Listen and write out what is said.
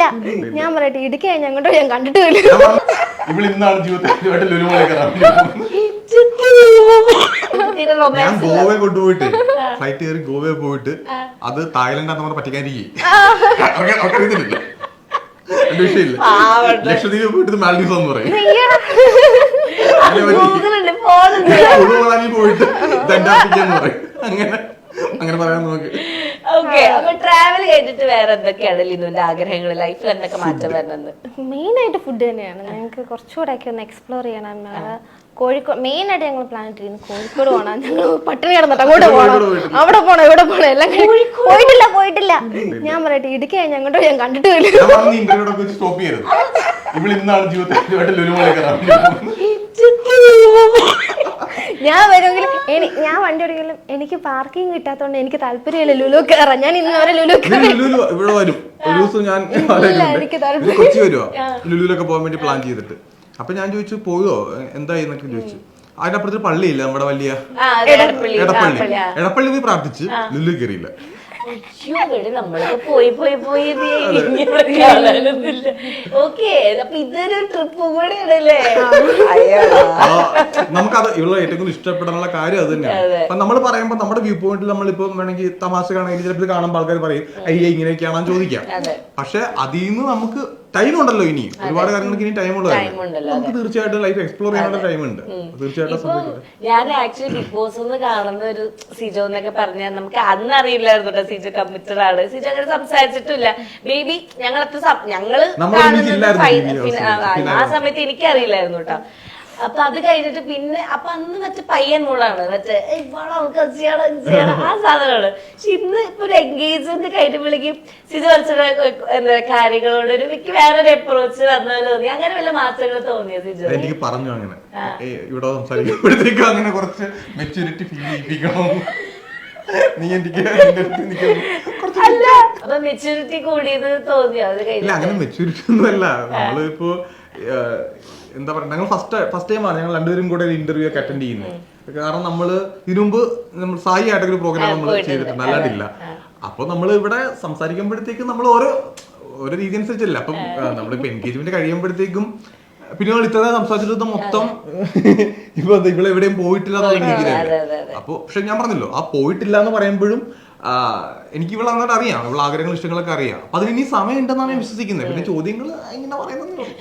ഇല്ല. ഞാൻ പറയട്ടെ, ഇടുക്കി ഞങ്ങോട്ടോ ഞാൻ കണ്ടിട്ടില്ല. ഞാൻ ഗോവയെ കൊണ്ടുപോയിട്ട് ഫ്ലൈറ്റ് കയറി ഗോവയെ പോയിട്ട് അത് തായ്ലൻഡ് ആണെന്ന് പറ്റിക്കാനിരിക്കും. എന്റെ വിഷയമില്ല. ലക്ഷദ്വീപ് പോയിട്ട് മാൽഡീവ്സ് എന്ന് പറയും. പോയിട്ട് ദണ്ഡാർട്ടിക്കാന്ന് പറയും. അങ്ങനെ പറയാൻ നോക്ക്. ഓക്കെ, അപ്പൊ ട്രാവൽ ചെയ്തിട്ട് വേറെ എന്തൊക്കെയാണ് ലിനുവിന്റെ ആഗ്രഹങ്ങൾ, ലൈഫിൽ എന്തൊക്കെ മാറ്റം വരുന്നത്? മെയിൻ ആയിട്ട് ഫുഡ് തന്നെയാണ്. ഞങ്ങൾക്ക് കുറച്ചുകൂടെ ഒക്കെ ഒന്ന് എക്സ്പ്ലോർ ചെയ്യണം. കോഴിക്കോട് മെയിൻ ആയിട്ട് ഞങ്ങൾ പ്ലാൻ ഇട്ടിരിക്കുന്നു. കോഴിക്കോട് പോകണം. ഞങ്ങൾ പട്ടിണി കിടന്നിട്ട് അങ്ങോട്ട് പോകണം, അവിടെ പോകണം, ഇവിടെ പോകണം, എല്ലാം പോയിട്ടില്ല. ഞാൻ പറയട്ടെ, ഇടുക്കി ഞങ്ങോട്ടോ ഞാൻ കണ്ടിട്ടില്ല. ഞാൻ വരുമെങ്കിലും ഞാൻ വണ്ടി ഓടിക്കലും എനിക്ക് പാർക്കിംഗ് കിട്ടാത്തോണ്ട് എനിക്ക് താല്പര്യമില്ല ലുലു കയറാൻ. ഞാൻ ഇന്ന് വരെ ലുലു ഇവിടെ വരും. ഒരു ദിവസം ഞാൻ കൊച്ചി വരുവാ ലുലുലൊക്കെ പോകാൻ വേണ്ടി പ്ലാൻ ചെയ്തിട്ട്. അപ്പൊ ഞാൻ ചോദിച്ചു പോയോ എന്തായി എന്നൊക്കെ ചോദിച്ചു. അതിനപ്പുറത്തൊരു പള്ളിയില്ല നമ്മുടെ വലിയ എടപ്പള്ളി പോയി പ്രാർത്ഥിച്ച് ലുലു കയറിയില്ല. പോയി ഓക്കെ, അപ്പൊ ഇതൊരു ട്രിപ്പ് കൂടെയാണല്ലേ. നമുക്കത് ഇവിടെ ഏറ്റവും കൂടുതൽ ഇഷ്ടപ്പെടാനുള്ള കാര്യം അത് തന്നെയാണ്. അപ്പൊ നമ്മൾ പറയുമ്പോൾ നമ്മുടെ വ്യൂ പോയിന്റിൽ നമ്മളിപ്പോ വേണമെങ്കിൽ തമാശ കാണുമെങ്കിൽ ചിലപ്പോൾ കാണുമ്പോൾ ആൾക്കാർ പറയും അയ്യ ഇങ്ങനെയൊക്കെയാണെന്ന് ചോദിക്കാം. പക്ഷെ അതിൽ നിന്ന് നമുക്ക് ടൈം ഉണ്ടല്ലോ, ഇനി ഒരുപാട് കാര്യങ്ങൾക്ക് ഇനി ടൈം ഉള്ളതല്ലേ. നമുക്ക് തീർച്ചയായിട്ടും ലൈഫ് എക്സ്പ്ലോർ ചെയ്യാനുള്ള ടൈം ഉണ്ട്. തീർച്ചയായിട്ടും ഞാൻ ആക്ച്വലി ബിഗ് ബോസ് കാണുന്ന ഒരു സിജോ എന്നൊക്കെ പറഞ്ഞാൽ നമുക്ക് അന്ന് അറിയില്ലായിരുന്നു സിജോ കമ്മിറ്റഡ് ആണ്. സിജോ അങ്ങനെ സംസാരിച്ചിട്ടില്ല. ബേബി ഞങ്ങള് ആ സമയത്ത് എനിക്കറിയില്ലായിരുന്നു കേട്ടോ. അപ്പൊ അത് കഴിഞ്ഞിട്ട് പിന്നെ അപ്പൊ അന്ന് മറ്റേ പയ്യൻ മൂളാണ്, മറ്റേ അവൾക്ക് ചെയ്യണം ആ സാധനമാണ്. പക്ഷെ ഇന്ന് ഇപ്പൊ ഒരു എൻഗേജ്മെന്റ് കഴിഞ്ഞ വിളിക്കും സിജു കളിച്ചിട്ട് എന്താ കാര്യങ്ങളോട് ഒരു എനിക്ക് വേറൊരു അപ്രോച്ച് വന്നല്ലോ തോന്നി. അങ്ങനെ വല്ല മാറ്റങ്ങൾ തോന്നിയോ സിജു? എനിക്ക് പറഞ്ഞു അങ്ങനെ ഇവിടെ സംസാരിക്കുമ്പോഴത്തേക്കും അങ്ങനെ കുറച്ച് മെച്യൂരിറ്റി ഫീൽ ചെയ്യിപ്പിക്കണം. അല്ല അപ്പൊ മെച്യൂരിറ്റി കൂടിയത് തോന്നിയോ അത് കഴിഞ്ഞില്ല? അങ്ങനെ മെച്യൂരിറ്റി ഒന്നും അല്ല. നമ്മളിപ്പോ എന്താ പറയാ, ഞങ്ങൾ ഫസ്റ്റ് ടൈമാണ് ഞങ്ങൾ രണ്ടുപേരും കൂടെ ഒരു ഇന്റർവ്യൂ ഒക്കെ അറ്റൻഡ് ചെയ്യുന്നത്. കാരണം നമ്മള് ഇതിനു മുമ്പ് നമ്മൾ സായി ആയിട്ടൊരു പ്രോഗ്രാം നമ്മൾ ചെയ്തിട്ടുണ്ട്, അല്ലാണ്ടില്ല. അപ്പൊ നമ്മൾ ഇവിടെ സംസാരിക്കുമ്പോഴത്തേക്കും നമ്മൾ ഓരോ രീതി അനുസരിച്ചല്ല. അപ്പം നമ്മളിപ്പോ എൻഗേജ്മെന്റ് കഴിയുമ്പോഴത്തേക്കും പിന്നെ നമ്മൾ ഇത്ര സംസാരിച്ചിട്ട് മൊത്തം ഇപ്പൊ ഇവിടെ എവിടെയും പോയിട്ടില്ല എന്നുള്ള രീതിയിലല്ലേ. അപ്പൊ പക്ഷെ ഞാൻ പറഞ്ഞല്ലോ, ആ പോയിട്ടില്ല എന്ന് പറയുമ്പോഴും എനിക്ക് ഇവിടെ അങ്ങോട്ട് അറിയാം, ഇവിടെ ആഗ്രഹങ്ങൾ ഇഷ്ടങ്ങളൊക്കെ അറിയാം. അപ്പൊ അതിന് ഇനി സമയം ഉണ്ടെന്നാണ് ഞാൻ വിശ്വസിക്കുന്നത്. പിന്നെ ചോദ്യങ്ങൾ ഇങ്ങനെ പറയുന്നത്